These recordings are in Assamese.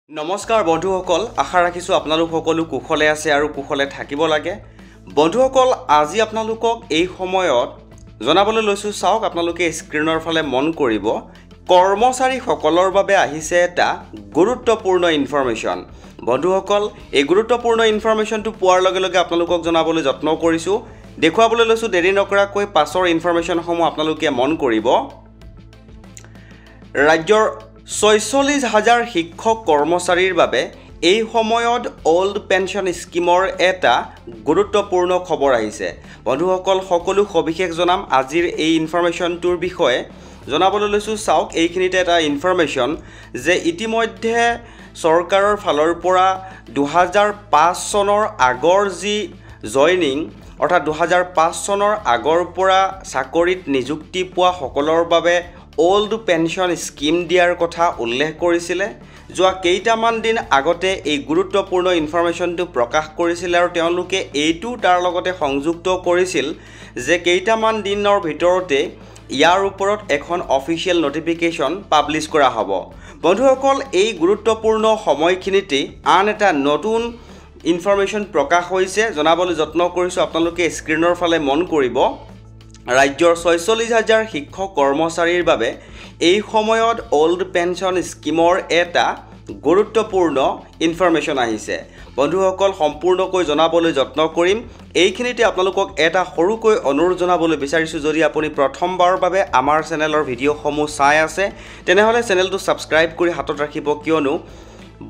নমস্কাৰ বন্ধুসকল, আশা ৰাখিছোঁ আপোনালোক সকলো কুশলে আছে আৰু কুশলে থাকিব লাগে। বন্ধুসকল, আজি আপোনালোকক এই সময়ত জনাবলৈ লৈছোঁ, চাওক আপোনালোকে স্ক্ৰীনৰ ফালে মন কৰিব। কৰ্মচাৰীসকলৰ বাবে আহিছে এটা গুৰুত্বপূৰ্ণ ইনফৰমেশ্যন। বন্ধুসকল, এই গুৰুত্বপূৰ্ণ ইনফৰমেশ্যনটো পোৱাৰ লগে লগে আপোনালোকক জনাবলৈ যত্ন কৰিছোঁ। দেখুৱাবলৈ লৈছোঁ, দেৰি নকৰাকৈ পাছৰ ইনফৰমেশ্যনসমূহ আপোনালোকে মন কৰিব। ৰাজ্যৰ ৪৬,০০০ শিক্ষক কৰ্মচাৰীৰ বাবে এই সময়ত অল্ড পেঞ্চন স্কিমৰ এটা গুৰুত্বপূৰ্ণ খবৰ আহিছে। বন্ধুসকল, সকলো সবিশেষ জনাম আজিৰ এই ইনফৰমেশ্যনটোৰ বিষয়ে জনাবলৈ লৈছোঁ। চাওক, এইখিনিতে এটা ইনফৰমেশ্যন যে ইতিমধ্যে চৰকাৰৰ ফালৰ পৰা ২০০৫ চনৰ আগৰ যি জইনিং, অৰ্থাৎ ২০০৫ চনৰ আগৰ পৰা চাকৰিত নিযুক্তি পোৱা সকলৰ বাবে অল্ড পেঞ্চন স্কিম দিয়াৰ কথা উল্লেখ কৰিছিলে। যোৱা কেইটামান দিন আগতে এই গুৰুত্বপূৰ্ণ ইনফৰমেশ্যনটো প্ৰকাশ কৰিছিলে আৰু তেওঁলোকে এইটো তাৰ লগতে সংযুক্ত কৰিছিল যে কেইটামান দিনৰ ভিতৰতে ইয়াৰ ওপৰত এখন অফিচিয়েল নটিফিকেশ্যন পাব্লিছ কৰা হ'ব। বন্ধুসকল, এই গুৰুত্বপূৰ্ণ সময়খিনিতে আন এটা নতুন ইনফৰমেশ্যন প্ৰকাশ হৈছে, জনাবলৈ যত্ন কৰিছোঁ। আপোনালোকে স্ক্ৰীনৰ ফালে মন কৰিব। ৰাজ্যৰ ৪৬,০০০ শিক্ষক কৰ্মচাৰীৰ বাবে এই সময়ত অল্ড পেঞ্চন স্কিমৰ এটা গুৰুত্বপূৰ্ণ ইনফৰমেশ্যন আহিছে। বন্ধুসকল, সম্পূৰ্ণকৈ জনাবলৈ যত্ন কৰিম। এইখিনিতে আপোনালোকক এটা সৰুকৈ অনুৰোধ জনাবলৈ বিচাৰিছোঁ, যদি আপুনি প্ৰথমবাৰৰ বাবে আমাৰ চেনেলৰ ভিডিঅ'সমূহ চাই আছে তেনেহ'লে চেনেলটো ছাবস্ক্ৰাইব কৰি হাতত ৰাখিব, কিয়নো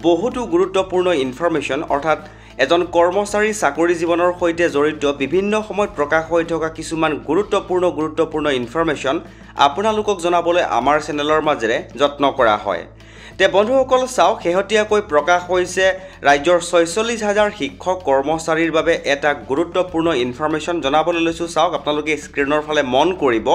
বহুতো গুৰুত্বপূৰ্ণ ইনফৰমেশ্যন, অৰ্থাৎ এজন কৰ্মচাৰী চাকৰি জীৱনৰ সৈতে জড়িত বিভিন্ন সময়ত প্ৰকাশ হৈ থকা কিছুমান গুৰুত্বপূৰ্ণ ইনফৰমেশ্যন আপোনালোকক জনাবলৈ আমাৰ চেনেলৰ মাজেৰে যত্ন কৰা হয়। তে বন্ধুসকল, চাওক, শেহতীয়াকৈ প্ৰকাশ হৈছে ৰাজ্যৰ ৪৬,০০০ শিক্ষক কৰ্মচাৰীৰ বাবে এটা গুৰুত্বপূৰ্ণ ইনফৰমেশ্যন জনাবলৈ লৈছোঁ। চাওক, আপোনালোকে স্ক্ৰীনৰ ফালে মন কৰিব।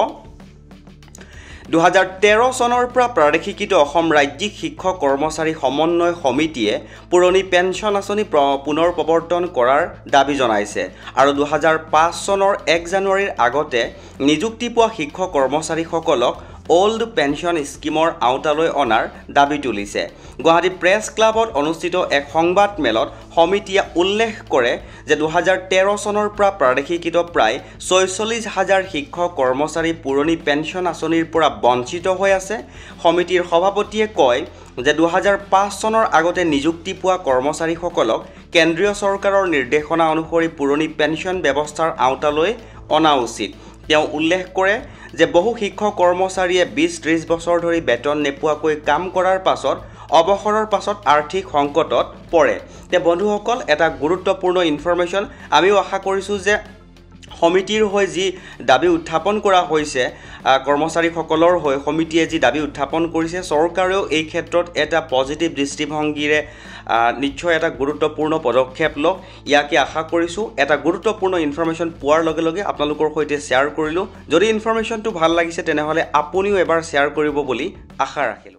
২০১৩ চনৰ পৰা প্ৰাদেশিকৃত অসম ৰাজ্যিক শিক্ষক কৰ্মচাৰী সমন্বয় সমিতিয়ে পুৰণি পেঞ্চন আঁচনি পুনৰ প্ৰৱৰ্তন কৰাৰ দাবী জনাইছে আৰু ২০০৫ চনৰ ১ জানুৱাৰীৰ আগতে নিযুক্তি পোৱা শিক্ষক কৰ্মচাৰীসকলক অল্ড পেঞ্চন স্কিমৰ আওতালৈ অনাৰ দাবী তুলিছে। গুৱাহাটী প্ৰেছ ক্লাবত অনুষ্ঠিত এক সংবাদ মেলত সমিতিয়ে উল্লেখ কৰে যে ২০১৩ চনৰ পৰা প্ৰাদেশিকৃত প্ৰায় ৪৬,০০০ শিক্ষক কৰ্মচাৰী পুৰণি পেঞ্চন আঁচনিৰ পৰা বঞ্চিত হৈ আছে। সমিতিৰ সভাপতিয়ে কয় যে ২০০৫ চনৰ আগতে নিযুক্তি পোৱা কৰ্মচাৰীসকলক কেন্দ্ৰীয় চৰকাৰৰ নিৰ্দেশনা অনুসৰি পুৰণি পেঞ্চন ব্যৱস্থাৰ আওতালৈ অনা উচিত। তেওঁ উল্লেখ কৰে যে বহু শিক্ষক কৰ্মচাৰীয়ে ২০-৩০ বছৰ ধৰি বেতন নোপোৱাকৈ কাম কৰাৰ পাছত অৱসৰৰ পাছত আৰ্থিক সংকটত পৰে। তে বন্ধুসকল, এটা গুৰুত্বপূৰ্ণ ইনফৰমেশ্যন। আমিও আশা কৰিছোঁ যে সমিতিৰ হৈ যি দাবী উত্থাপন কৰা হৈছে, কৰ্মচাৰীসকলৰ হৈ সমিতিয়ে যি দাবী উত্থাপন কৰিছে, চৰকাৰেও এই ক্ষেত্ৰত এটা পজিটিভ দৃষ্টিভংগীৰে নিশ্চয় এটা গুৰুত্বপূৰ্ণ পদক্ষেপ লওক, ইয়াকে আশা কৰিছোঁ। এটা গুৰুত্বপূৰ্ণ ইনফৰমেশ্যন পোৱাৰ লগে লগে আপোনালোকৰ সৈতে শ্বেয়াৰ কৰিলোঁ। যদি ইনফৰমেশ্যনটো ভাল লাগিছে তেনেহ'লে আপুনিও এবাৰ শ্বেয়াৰ কৰিব বুলি আশা ৰাখিলোঁ।